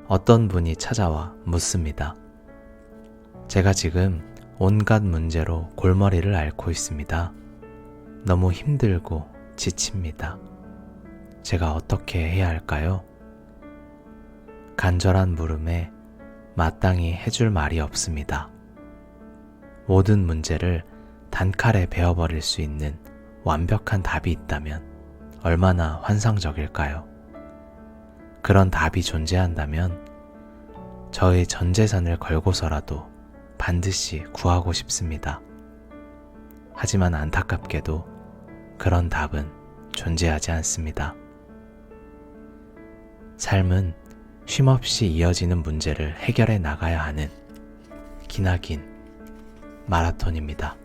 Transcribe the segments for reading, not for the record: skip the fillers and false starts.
어떤 분이 찾아와 묻습니다. 제가 지금 온갖 문제로 골머리를 앓고 있습니다. 너무 힘들고 지칩니다. 제가 어떻게 해야 할까요? 간절한 물음에 마땅히 해줄 말이 없습니다. 모든 문제를 단칼에 베어버릴 수 있는 완벽한 답이 있다면 얼마나 환상적일까요? 그런 답이 존재한다면 저의 전 재산을 걸고서라도 반드시 구하고 싶습니다. 하지만 안타깝게도 그런 답은 존재하지 않습니다. 삶은 쉼없이 이어지는 문제를 해결해 나가야 하는 기나긴 마라톤입니다.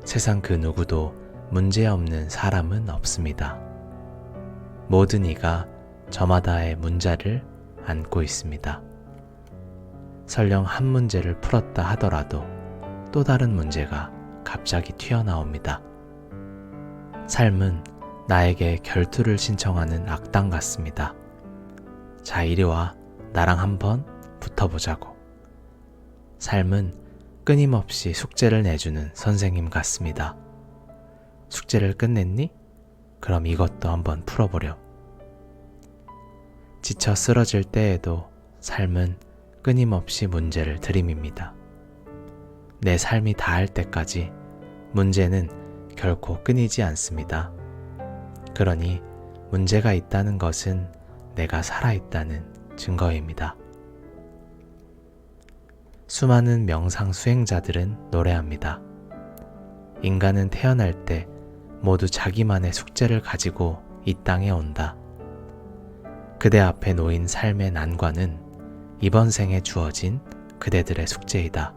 세상 그 누구도 문제없는 사람은 없습니다. 모든 이가 저마다의 문제를 안고 있습니다. 설령 한 문제를 풀었다 하더라도 또 다른 문제가 갑자기 튀어나옵니다. 삶은 나에게 결투를 신청하는 악당 같습니다. 자, 이리 와. 나랑 한번 붙어보자고. 삶은 끊임없이 숙제를 내주는 선생님 같습니다. 숙제를 끝냈니? 그럼 이것도 한번 풀어보렴. 지쳐 쓰러질 때에도 삶은 끊임없이 문제를 들이밉니다. 내 삶이 다할 때까지 문제는 결코 끊이지 않습니다. 그러니 문제가 있다는 것은 내가 살아있다는 증거입니다. 수많은 명상 수행자들은 노래합니다. 인간은 태어날 때 모두 자기만의 숙제를 가지고 이 땅에 온다. 그대 앞에 놓인 삶의 난관은 이번 생에 주어진 그대들의 숙제이다.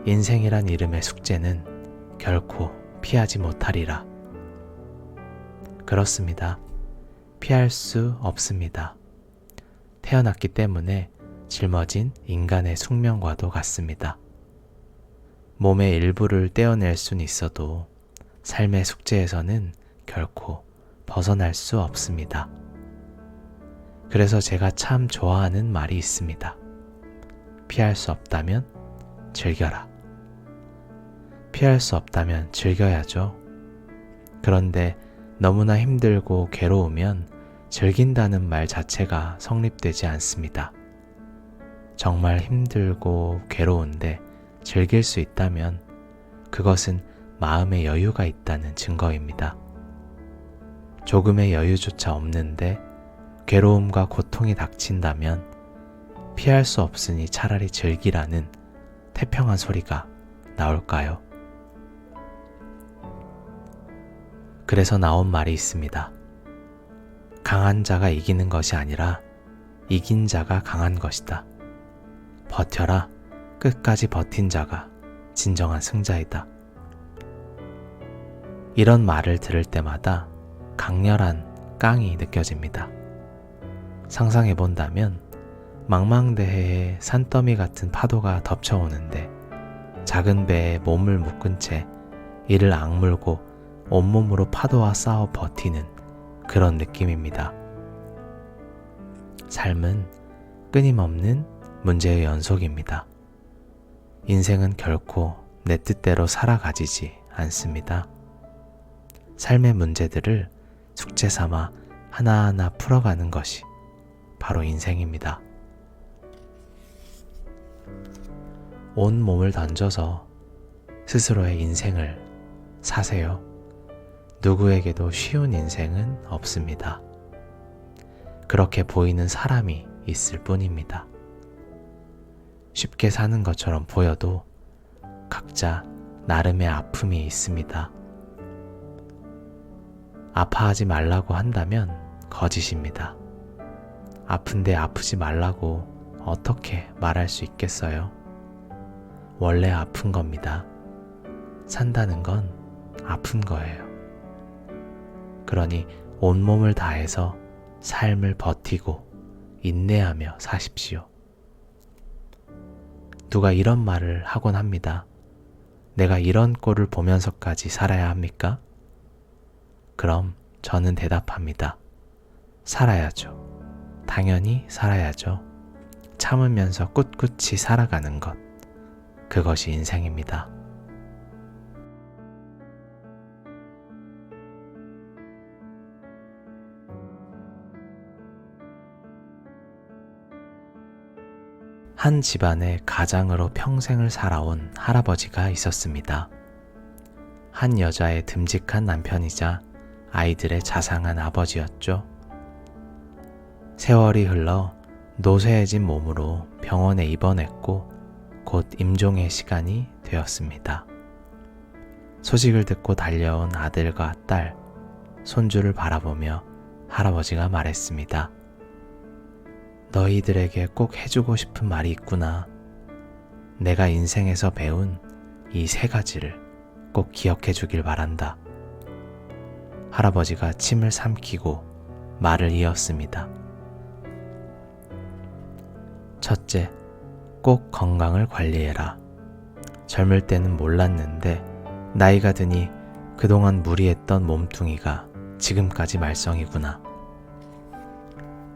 인생이란 이름의 숙제는 결코 피하지 못하리라. 그렇습니다. 피할 수 없습니다. 태어났기 때문에 짊어진 인간의 숙명과도 같습니다. 몸의 일부를 떼어낼 수는 있어도 삶의 숙제에서는 결코 벗어날 수 없습니다. 그래서 제가 참 좋아하는 말이 있습니다. 피할 수 없다면 즐겨라. 피할 수 없다면 즐겨야죠. 그런데 너무나 힘들고 괴로우면 즐긴다는 말 자체가 성립되지 않습니다. 정말 힘들고 괴로운데 즐길 수 있다면 그것은 마음의 여유가 있다는 증거입니다. 조금의 여유조차 없는데 괴로움과 고통이 닥친다면 피할 수 없으니 차라리 즐기라는 태평한 소리가 나올까요? 그래서 나온 말이 있습니다. 강한 자가 이기는 것이 아니라 이긴 자가 강한 것이다. 버텨라. 끝까지 버틴 자가 진정한 승자이다. 이런 말을 들을 때마다 강렬한 깡이 느껴집니다. 상상해본다면 망망대해에 산더미 같은 파도가 덮쳐오는데 작은 배에 몸을 묶은 채 이를 악물고 온몸으로 파도와 싸워 버티는 그런 느낌입니다. 삶은 끊임없는 문제의 연속입니다. 인생은 결코 내 뜻대로 살아가지지 않습니다. 삶의 문제들을 숙제 삼아 하나하나 풀어가는 것이 바로 인생입니다. 온 몸을 던져서 스스로의 인생을 사세요. 누구에게도 쉬운 인생은 없습니다. 그렇게 보이는 사람이 있을 뿐입니다. 쉽게 사는 것처럼 보여도 각자 나름의 아픔이 있습니다. 아파하지 말라고 한다면 거짓입니다. 아픈데 아프지 말라고 어떻게 말할 수 있겠어요? 원래 아픈 겁니다. 산다는 건 아픈 거예요. 그러니 온몸을 다해서 삶을 버티고 인내하며 사십시오. 누가 이런 말을 하곤 합니다. 내가 이런 꼴을 보면서까지 살아야 합니까? 그럼 저는 대답합니다. 살아야죠. 당연히 살아야죠. 참으면서 꿋꿋이 살아가는 것. 그것이 인생입니다. 한 집안의 가장으로 평생을 살아온 할아버지가 있었습니다. 한 여자의 듬직한 남편이자 아이들의 자상한 아버지였죠. 세월이 흘러 노쇠해진 몸으로 병원에 입원했고 곧 임종의 시간이 되었습니다. 소식을 듣고 달려온 아들과 딸, 손주를 바라보며 할아버지가 말했습니다. 너희들에게 꼭 해주고 싶은 말이 있구나. 내가 인생에서 배운 이 3가지를 꼭 기억해 주길 바란다. 할아버지가 침을 삼키고 말을 이었습니다. 첫째, 꼭 건강을 관리해라. 젊을 때는 몰랐는데 나이가 드니 그동안 무리했던 몸뚱이가 지금까지 말썽이구나.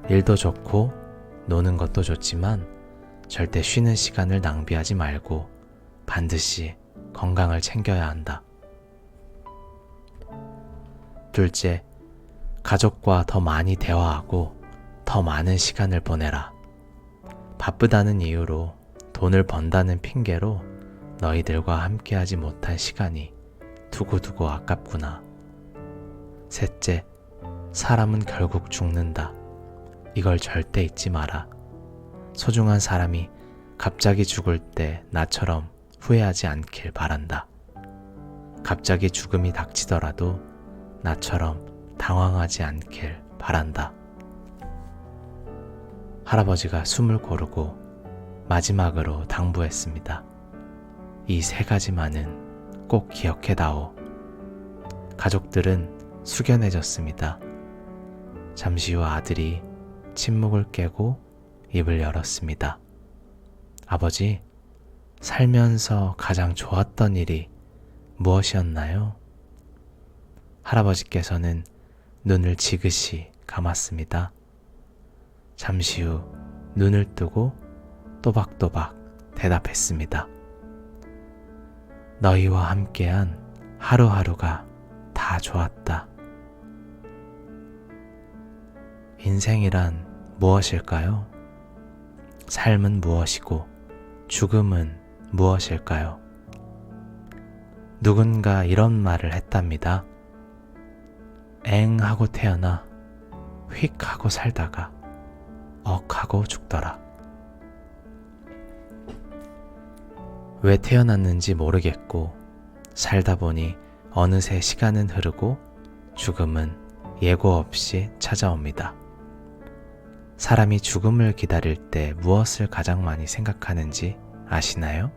일도 좋고 노는 것도 좋지만 절대 쉬는 시간을 낭비하지 말고 반드시 건강을 챙겨야 한다. 둘째, 가족과 더 많이 대화하고 더 많은 시간을 보내라. 바쁘다는 이유로 돈을 번다는 핑계로 너희들과 함께하지 못한 시간이 두고두고 아깝구나. 셋째, 사람은 결국 죽는다. 이걸 절대 잊지 마라. 소중한 사람이 갑자기 죽을 때 나처럼 후회하지 않길 바란다. 갑자기 죽음이 닥치더라도 나처럼 당황하지 않길 바란다. 할아버지가 숨을 고르고 마지막으로 당부했습니다. 이 3가지만은 꼭 기억해다오. 가족들은 숙연해졌습니다. 잠시 후 아들이 침묵을 깨고 입을 열었습니다. 아버지, 살면서 가장 좋았던 일이 무엇이었나요? 할아버지께서는 눈을 지그시 감았습니다. 잠시 후 눈을 뜨고 또박또박 대답했습니다. 너희와 함께한 하루하루가 다 좋았다. 인생이란 무엇일까요? 삶은 무엇이고 죽음은 무엇일까요? 누군가 이런 말을 했답니다. 엥 하고 태어나 휙 하고 살다가 억 하고 죽더라. 왜 태어났는지 모르겠고 살다 보니 어느새 시간은 흐르고 죽음은 예고 없이 찾아옵니다. 사람이 죽음을 기다릴 때 무엇을 가장 많이 생각하는지 아시나요?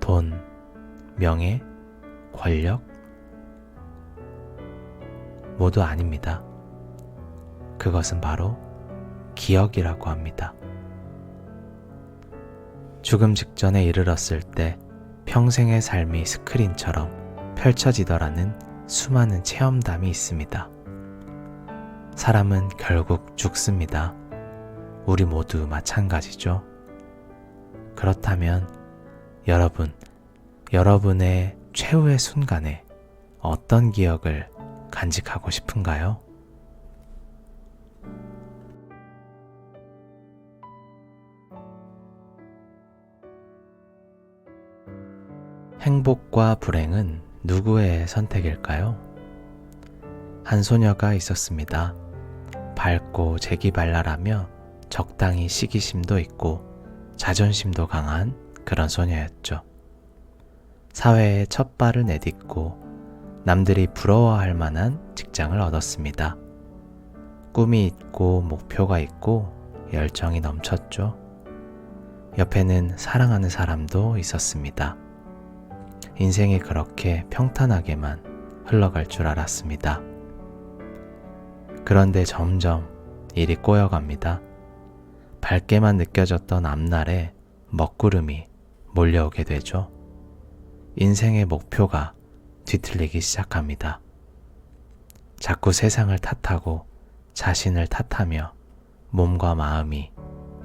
돈, 명예, 권력? 모두 아닙니다. 그것은 바로 기억이라고 합니다. 죽음 직전에 이르렀을 때 평생의 삶이 스크린처럼 펼쳐지더라는 수많은 체험담이 있습니다. 사람은 결국 죽습니다. 우리 모두 마찬가지죠. 그렇다면 여러분의 최후의 순간에 어떤 기억을 간직하고 싶은가요? 행복과 불행은 누구의 선택일까요? 한 소녀가 있었습니다. 밝고 재기발랄하며 적당히 시기심도 있고 자존심도 강한 그런 소녀였죠. 사회에 첫 발을 내딛고 남들이 부러워할 만한 직장을 얻었습니다. 꿈이 있고 목표가 있고 열정이 넘쳤죠. 옆에는 사랑하는 사람도 있었습니다. 인생이 그렇게 평탄하게만 흘러갈 줄 알았습니다. 그런데 점점 일이 꼬여갑니다. 밝게만 느껴졌던 앞날에 먹구름이 몰려오게 되죠. 인생의 목표가 뒤틀리기 시작합니다. 자꾸 세상을 탓하고 자신을 탓하며 몸과 마음이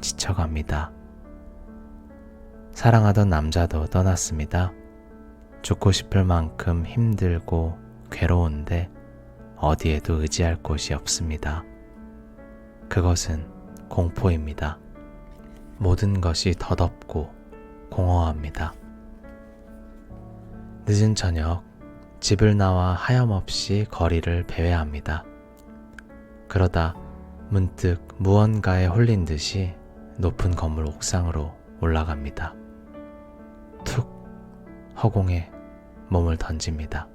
지쳐갑니다. 사랑하던 남자도 떠났습니다. 죽고 싶을 만큼 힘들고 괴로운데 어디에도 의지할 곳이 없습니다. 그것은 공포입니다. 모든 것이 덧없고 공허합니다. 늦은 저녁, 집을 나와 하염없이 거리를 배회합니다. 그러다 문득 무언가에 홀린 듯이 높은 건물 옥상으로 올라갑니다. 툭 허공에 몸을 던집니다.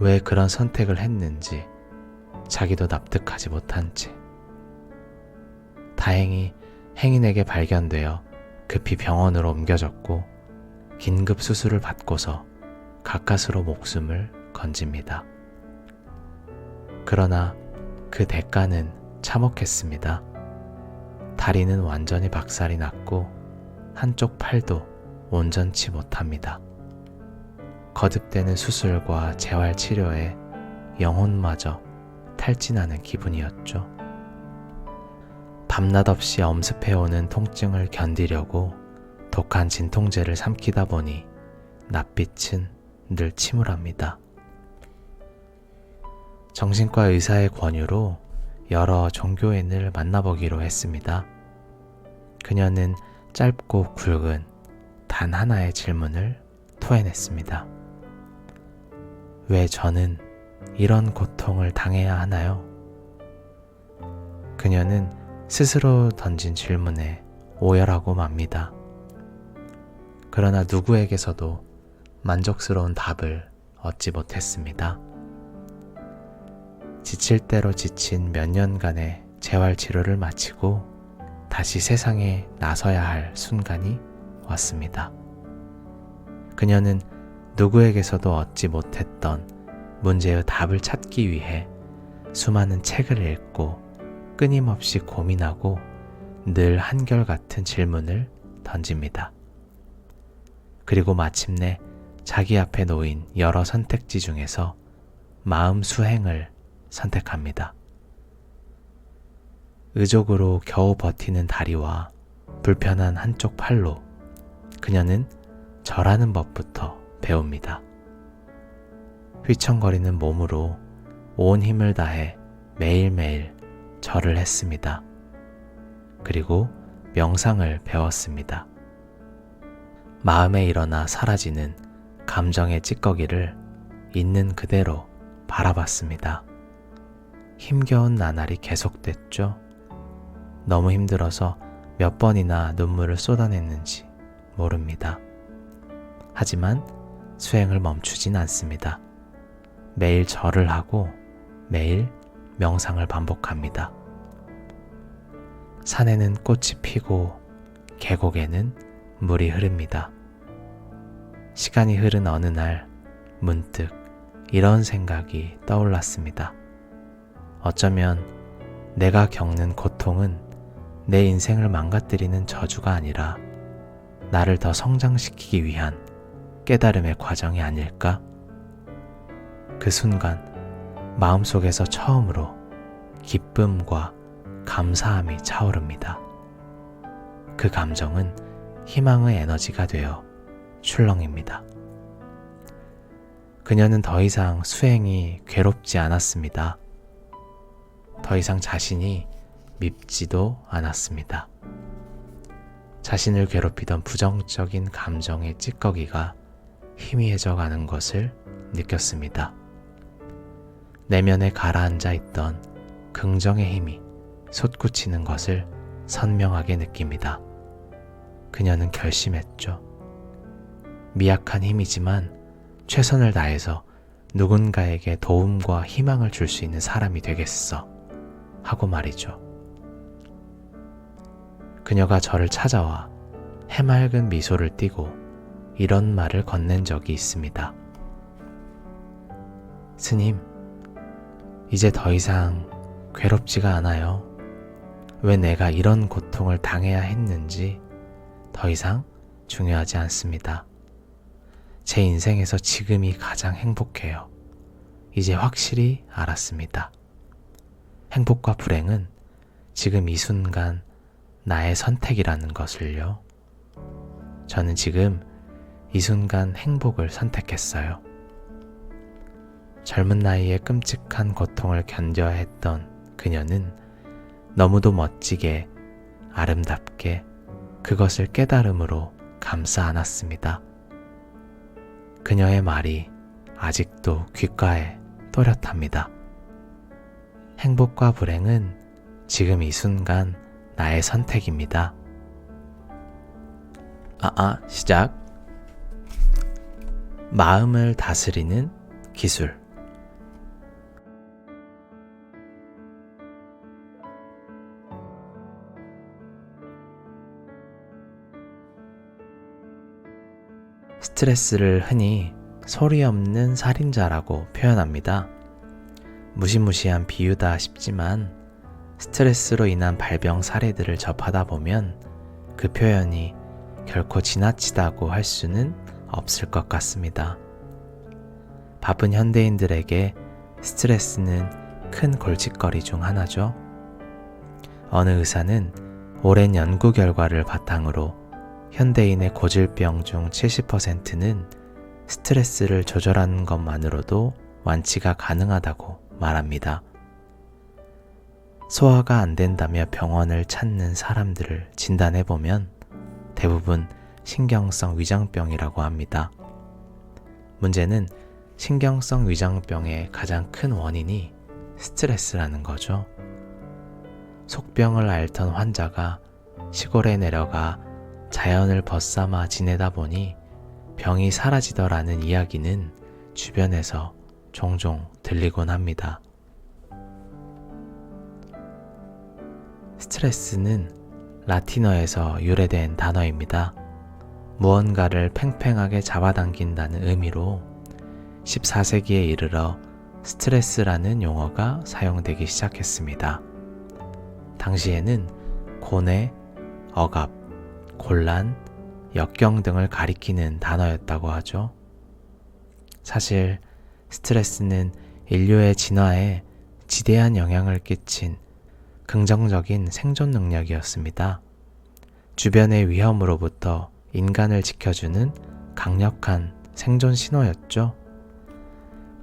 왜 그런 선택을 했는지 자기도 납득하지 못한 채. 다행히 행인에게 발견되어 급히 병원으로 옮겨졌고 긴급 수술을 받고서 가까스로 목숨을 건집니다. 그러나 그 대가는 참혹했습니다. 다리는 완전히 박살이 났고 한쪽 팔도 온전치 못합니다. 거듭되는 수술과 재활치료에 영혼마저 탈진하는 기분이었죠. 밤낮 없이 엄습해오는 통증을 견디려고 독한 진통제를 삼키다 보니 낯빛은 늘 침울합니다. 정신과 의사의 권유로 여러 종교인을 만나보기로 했습니다. 그녀는 짧고 굵은 단 하나의 질문을 토해냈습니다. 왜 저는 이런 고통을 당해야 하나요? 그녀는 스스로 던진 질문에 오열하고 맙니다. 그러나 누구에게서도 만족스러운 답을 얻지 못했습니다. 지칠 대로 지친 몇 년간의 재활치료를 마치고 다시 세상에 나서야 할 순간이 왔습니다. 그녀는 누구에게서도 얻지 못했던 문제의 답을 찾기 위해 수많은 책을 읽고 끊임없이 고민하고 늘 한결같은 질문을 던집니다. 그리고 마침내 자기 앞에 놓인 여러 선택지 중에서 마음 수행을 선택합니다. 의족으로 겨우 버티는 다리와 불편한 한쪽 팔로 그녀는 절하는 법부터 배웁니다. 휘청거리는 몸으로 온 힘을 다해 매일매일 절을 했습니다. 그리고 명상을 배웠습니다. 마음에 일어나 사라지는 감정의 찌꺼기를 있는 그대로 바라봤습니다. 힘겨운 나날이 계속됐죠. 너무 힘들어서 몇 번이나 눈물을 쏟아냈는지 모릅니다. 하지만 수행을 멈추진 않습니다. 매일 절을 하고 매일 명상을 반복합니다. 산에는 꽃이 피고 계곡에는 물이 흐릅니다. 시간이 흐른 어느 날 문득 이런 생각이 떠올랐습니다. 어쩌면 내가 겪는 고통은 내 인생을 망가뜨리는 저주가 아니라 나를 더 성장시키기 위한 깨달음의 과정이 아닐까? 그 순간 마음속에서 처음으로 기쁨과 감사함이 차오릅니다. 그 감정은 희망의 에너지가 되어 출렁입니다. 그녀는 더 이상 수행이 괴롭지 않았습니다. 더 이상 자신이 밉지도 않았습니다. 자신을 괴롭히던 부정적인 감정의 찌꺼기가 희미해져 가는 것을 느꼈습니다. 내면에 가라앉아 있던 긍정의 힘이 솟구치는 것을 선명하게 느낍니다. 그녀는 결심했죠. 미약한 힘이지만 최선을 다해서 누군가에게 도움과 희망을 줄 수 있는 사람이 되겠어 하고 말이죠. 그녀가 저를 찾아와 해맑은 미소를 띠고 이런 말을 건넨 적이 있습니다. 스님, 이제 더 이상 괴롭지가 않아요. 왜 내가 이런 고통을 당해야 했는지 더 이상 중요하지 않습니다. 제 인생에서 지금이 가장 행복해요. 이제 확실히 알았습니다. 행복과 불행은 지금 이 순간 나의 선택이라는 것을요. 저는 지금 이 순간 행복을 선택했어요. 젊은 나이에 끔찍한 고통을 견뎌야 했던 그녀는 너무도 멋지게 아름답게 그것을 깨달음으로 감싸 안았습니다. 그녀의 말이 아직도 귓가에 또렷합니다. 행복과 불행은 지금 이 순간 나의 선택입니다. 시작. 마음을 다스리는 기술. 스트레스를 흔히 소리 없는 살인자라고 표현합니다. 무시무시한 비유다 싶지만 스트레스로 인한 발병 사례들을 접하다 보면 그 표현이 결코 지나치다고 할 수는 없을 것 같습니다. 바쁜 현대인들에게 스트레스는 큰 골칫거리 중 하나죠. 어느 의사는 오랜 연구 결과를 바탕으로 현대인의 고질병 중 70%는 스트레스를 조절하는 것만으로도 완치가 가능하다고 말합니다. 소화가 안 된다며 병원을 찾는 사람들을 진단해보면 대부분 신경성 위장병이라고 합니다. 문제는 신경성 위장병의 가장 큰 원인이 스트레스라는 거죠. 속병을 앓던 환자가 시골에 내려가 자연을 벗삼아 지내다 보니 병이 사라지더라는 이야기는 주변에서 종종 들리곤 합니다. 스트레스는 라틴어에서 유래된 단어입니다. 무언가를 팽팽하게 잡아당긴다는 의미로 14세기에 이르러 스트레스라는 용어가 사용되기 시작했습니다. 당시에는 고뇌, 억압, 곤란, 역경 등을 가리키는 단어였다고 하죠. 사실 스트레스는 인류의 진화에 지대한 영향을 끼친 긍정적인 생존 능력이었습니다. 주변의 위험으로부터 인간을 지켜주는 강력한 생존 신호였죠.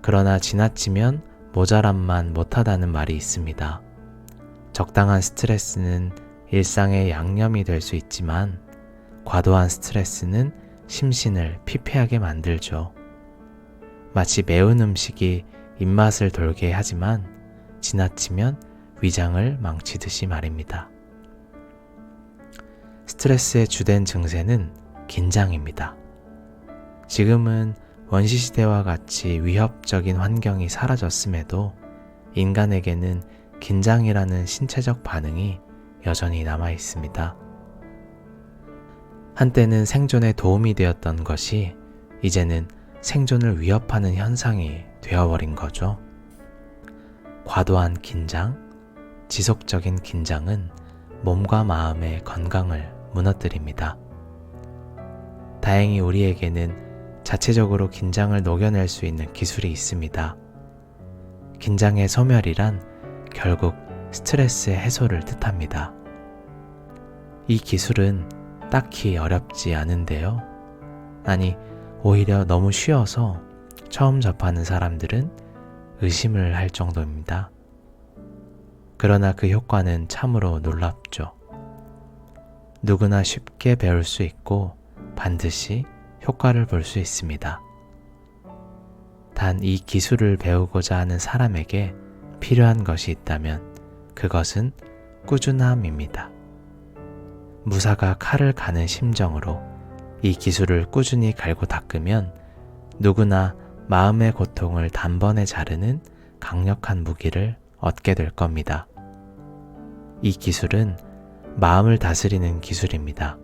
그러나 지나치면 모자람만 못하다는 말이 있습니다. 적당한 스트레스는 일상의 양념이 될 수 있지만 과도한 스트레스는 심신을 피폐하게 만들죠. 마치 매운 음식이 입맛을 돌게 하지만 지나치면 위장을 망치듯이 말입니다. 스트레스의 주된 증세는 긴장입니다. 지금은 원시시대와 같이 위협적인 환경이 사라졌음에도 인간에게는 긴장이라는 신체적 반응이 여전히 남아 있습니다. 한때는 생존에 도움이 되었던 것이 이제는 생존을 위협하는 현상이 되어버린 거죠. 과도한 긴장, 지속적인 긴장은 몸과 마음의 건강을 무너뜨립니다. 다행히 우리에게는 자체적으로 긴장을 녹여낼 수 있는 기술이 있습니다. 긴장의 소멸이란 결국 스트레스의 해소를 뜻합니다. 이 기술은 딱히 어렵지 않은데요. 아니, 오히려 너무 쉬워서 처음 접하는 사람들은 의심을 할 정도입니다. 그러나 그 효과는 참으로 놀랍죠. 누구나 쉽게 배울 수 있고 반드시 효과를 볼 수 있습니다. 단 이 기술을 배우고자 하는 사람에게 필요한 것이 있다면 그것은 꾸준함입니다. 무사가 칼을 가는 심정으로 이 기술을 꾸준히 갈고 닦으면 누구나 마음의 고통을 단번에 자르는 강력한 무기를 얻게 될 겁니다. 이 기술은 마음을 다스리는 기술입니다.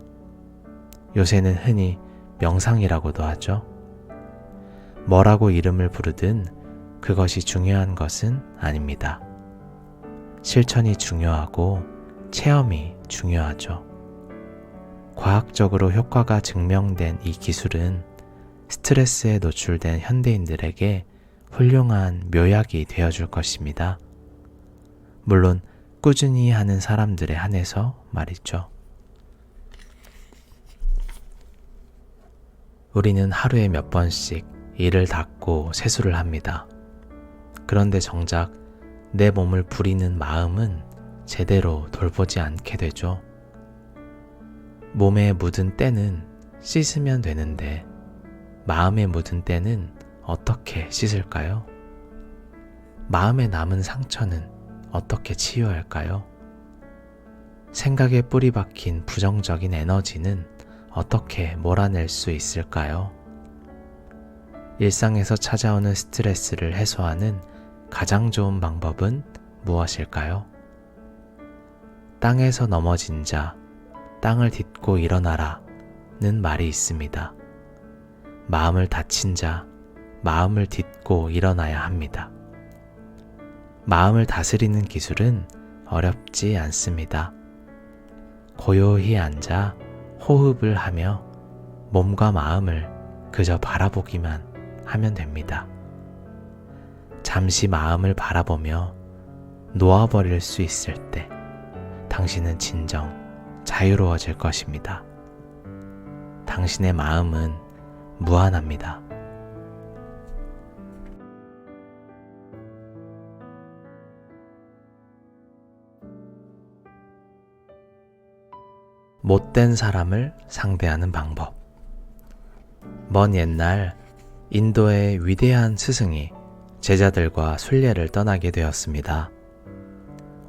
요새는 흔히 명상이라고도 하죠. 뭐라고 이름을 부르든 그것이 중요한 것은 아닙니다. 실천이 중요하고 체험이 중요하죠. 과학적으로 효과가 증명된 이 기술은 스트레스에 노출된 현대인들에게 훌륭한 묘약이 되어줄 것입니다. 물론 꾸준히 하는 사람들에 한해서 말이죠. 우리는 하루에 몇 번씩 이를 닦고 세수를 합니다. 그런데 정작 내 몸을 부리는 마음은 제대로 돌보지 않게 되죠. 몸에 묻은 때는 씻으면 되는데 마음에 묻은 때는 어떻게 씻을까요? 마음에 남은 상처는 어떻게 치유할까요? 생각에 뿌리 박힌 부정적인 에너지는 어떻게 몰아낼 수 있을까요? 일상에서 찾아오는 스트레스를 해소하는 가장 좋은 방법은 무엇일까요? 땅에서 넘어진 자, 땅을 딛고 일어나라는 말이 있습니다. 마음을 다친 자, 마음을 딛고 일어나야 합니다. 마음을 다스리는 기술은 어렵지 않습니다. 고요히 앉아 호흡을 하며 몸과 마음을 그저 바라보기만 하면 됩니다. 잠시 마음을 바라보며 놓아버릴 수 있을 때 당신은 진정 자유로워질 것입니다. 당신의 마음은 무한합니다. 못된 사람을 상대하는 방법. 먼 옛날 인도의 위대한 스승이 제자들과 순례를 떠나게 되었습니다.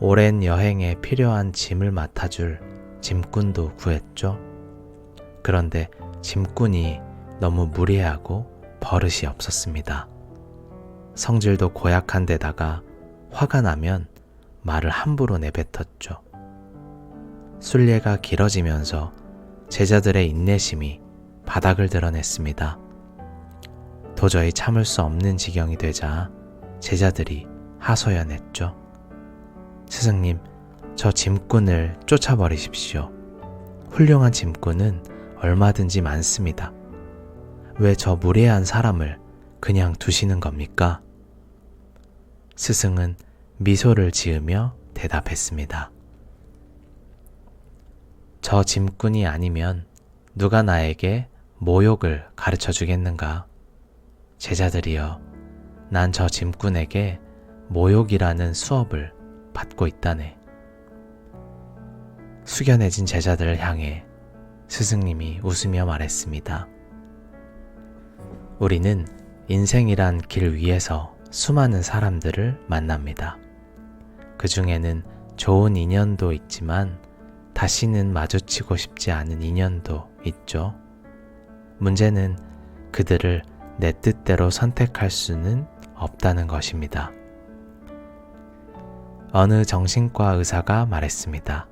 오랜 여행에 필요한 짐을 맡아줄 짐꾼도 구했죠. 그런데 짐꾼이 너무 무례하고 버릇이 없었습니다. 성질도 고약한 데다가 화가 나면 말을 함부로 내뱉었죠. 순례가 길어지면서 제자들의 인내심이 바닥을 드러냈습니다. 도저히 참을 수 없는 지경이 되자 제자들이 하소연했죠. 스승님, 저 짐꾼을 쫓아버리십시오. 훌륭한 짐꾼은 얼마든지 많습니다. 왜 저 무례한 사람을 그냥 두시는 겁니까? 스승은 미소를 지으며 대답했습니다. 저 짐꾼이 아니면 누가 나에게 모욕을 가르쳐 주겠는가? 제자들이여, 난 저 짐꾼에게 모욕이라는 수업을 받고 있다네. 숙연해진 제자들을 향해 스승님이 웃으며 말했습니다. 우리는 인생이란 길 위에서 수많은 사람들을 만납니다. 그 중에는 좋은 인연도 있지만 다시는 마주치고 싶지 않은 인연도 있죠. 문제는 그들을 내 뜻대로 선택할 수는 없다는 것입니다. 어느 정신과 의사가 말했습니다.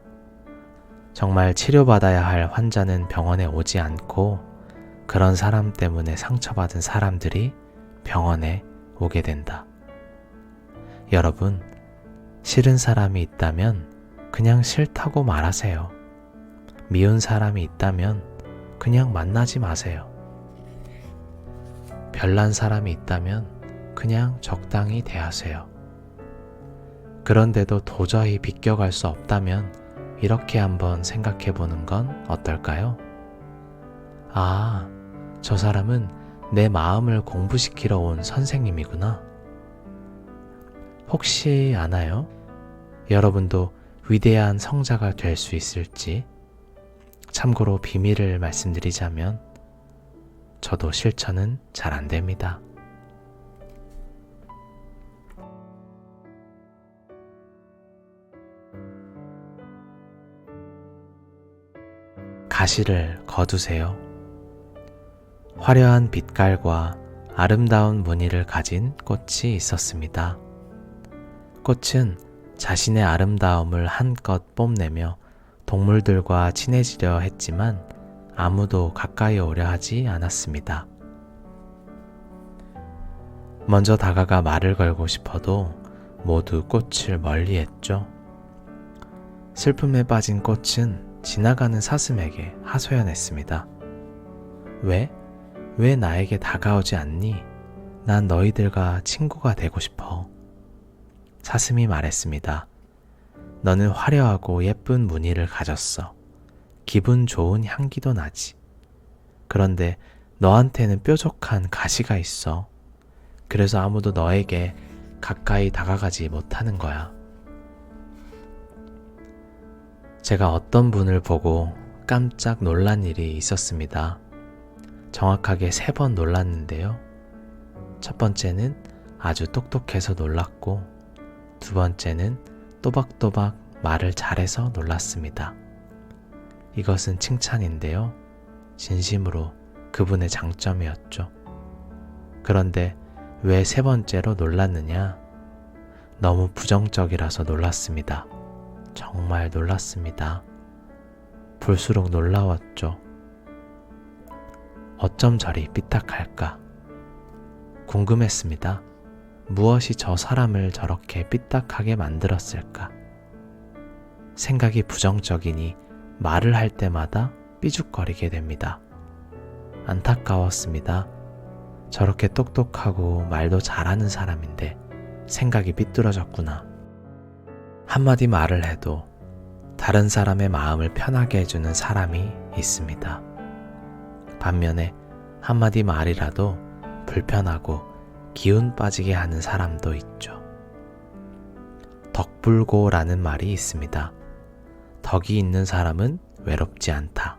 정말 치료받아야 할 환자는 병원에 오지 않고 그런 사람 때문에 상처받은 사람들이 병원에 오게 된다. 여러분, 싫은 사람이 있다면 그냥 싫다고 말하세요. 미운 사람이 있다면 그냥 만나지 마세요. 별난 사람이 있다면 그냥 적당히 대하세요. 그런데도 도저히 비껴갈 수 없다면 이렇게 한번 생각해 보는 건 어떨까요? 아, 저 사람은 내 마음을 공부시키러 온 선생님이구나. 혹시 아나요? 여러분도 위대한 성자가 될 수 있을지. 참고로 비밀을 말씀드리자면 저도 실천은 잘 안 됩니다. 가시를 거두세요. 화려한 빛깔과 아름다운 무늬를 가진 꽃이 있었습니다. 꽃은 자신의 아름다움을 한껏 뽐내며 동물들과 친해지려 했지만 아무도 가까이 오려 하지 않았습니다. 먼저 다가가 말을 걸고 싶어도 모두 꽃을 멀리했죠. 슬픔에 빠진 꽃은 지나가는 사슴에게 하소연했습니다. 왜 나에게 다가오지 않니? 난 너희들과 친구가 되고 싶어. 사슴이 말했습니다. 너는 화려하고 예쁜 무늬를 가졌어. 기분 좋은 향기도 나지. 그런데 너한테는 뾰족한 가시가 있어. 그래서 아무도 너에게 가까이 다가가지 못하는 거야. 제가 어떤 분을 보고 깜짝 놀란 일이 있었습니다. 정확하게 3번 놀랐는데요. 첫 번째는 아주 똑똑해서 놀랐고, 두 번째는 또박또박 말을 잘해서 놀랐습니다. 이것은 칭찬인데요. 진심으로 그분의 장점이었죠. 그런데 왜 3번째로 놀랐느냐? 너무 부정적이라서 놀랐습니다. 정말 놀랐습니다. 볼수록 놀라웠죠. 어쩜 저리 삐딱할까? 궁금했습니다. 무엇이 저 사람을 저렇게 삐딱하게 만들었을까? 생각이 부정적이니 말을 할 때마다 삐죽거리게 됩니다. 안타까웠습니다. 저렇게 똑똑하고 말도 잘하는 사람인데 생각이 삐뚤어졌구나. 한마디 말을 해도 다른 사람의 마음을 편하게 해주는 사람이 있습니다. 반면에 한마디 말이라도 불편하고 기운 빠지게 하는 사람도 있죠. 덕불고라는 말이 있습니다. 덕이 있는 사람은 외롭지 않다.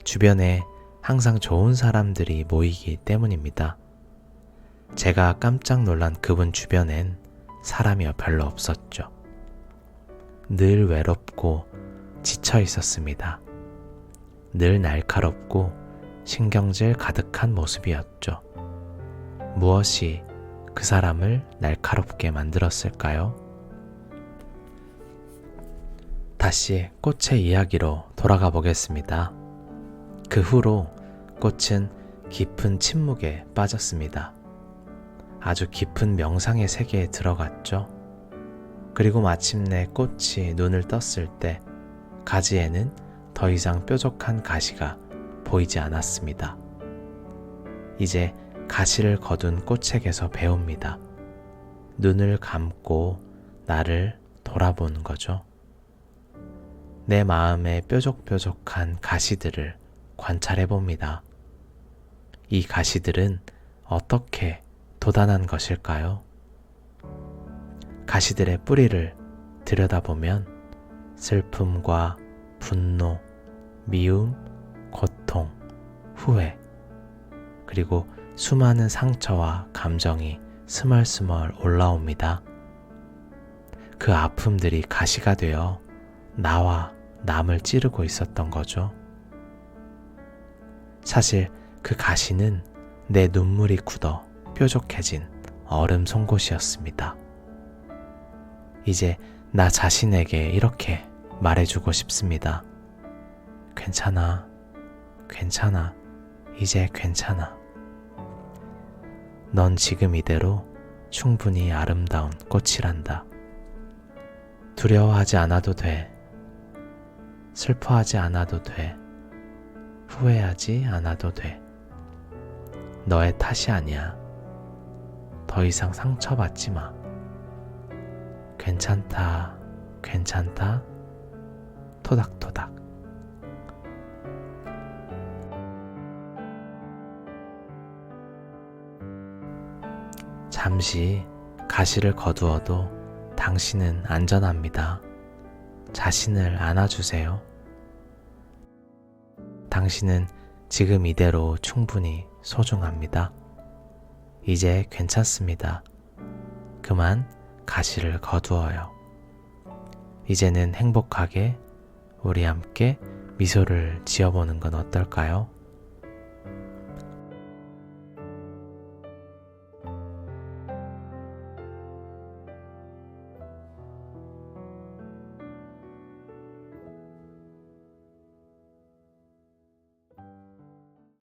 주변에 항상 좋은 사람들이 모이기 때문입니다. 제가 깜짝 놀란 그분 주변엔 사람이 별로 없었죠. 늘 외롭고 지쳐 있었습니다. 늘 날카롭고 신경질 가득한 모습이었죠. 무엇이 그 사람을 날카롭게 만들었을까요? 다시 꽃의 이야기로 돌아가 보겠습니다. 그 후로 꽃은 깊은 침묵에 빠졌습니다. 아주 깊은 명상의 세계에 들어갔죠. 그리고 마침내 꽃이 눈을 떴을 때 가지에는 더 이상 뾰족한 가시가 보이지 않았습니다. 이제 가시를 거둔 꽃에게서 배웁니다. 눈을 감고 나를 돌아보는 거죠. 내 마음의 뾰족뾰족한 가시들을 관찰해 봅니다. 이 가시들은 어떻게 도단한 것일까요? 가시들의 뿌리를 들여다보면 슬픔과 분노, 미움, 고통, 후회, 그리고 수많은 상처와 감정이 스멀스멀 올라옵니다. 그 아픔들이 가시가 되어 나와 남을 찌르고 있었던 거죠. 사실 그 가시는 내 눈물이 굳어 뾰족해진 얼음 송곳이었습니다. 이제 나 자신에게 이렇게 말해주고 싶습니다. 괜찮아, 괜찮아, 이제 괜찮아. 넌 지금 이대로 충분히 아름다운 꽃이란다. 두려워하지 않아도 돼. 슬퍼하지 않아도 돼. 후회하지 않아도 돼. 너의 탓이 아니야. 더 이상 상처받지 마. 괜찮다, 괜찮다, 토닥토닥. 잠시 가시를 거두어도 당신은 안전합니다. 자신을 안아주세요. 당신은 지금 이대로 충분히 소중합니다. 이제 괜찮습니다. 그만 가시를 거두어요. 이제는 행복하게 우리 함께 미소를 지어보는 건 어떨까요?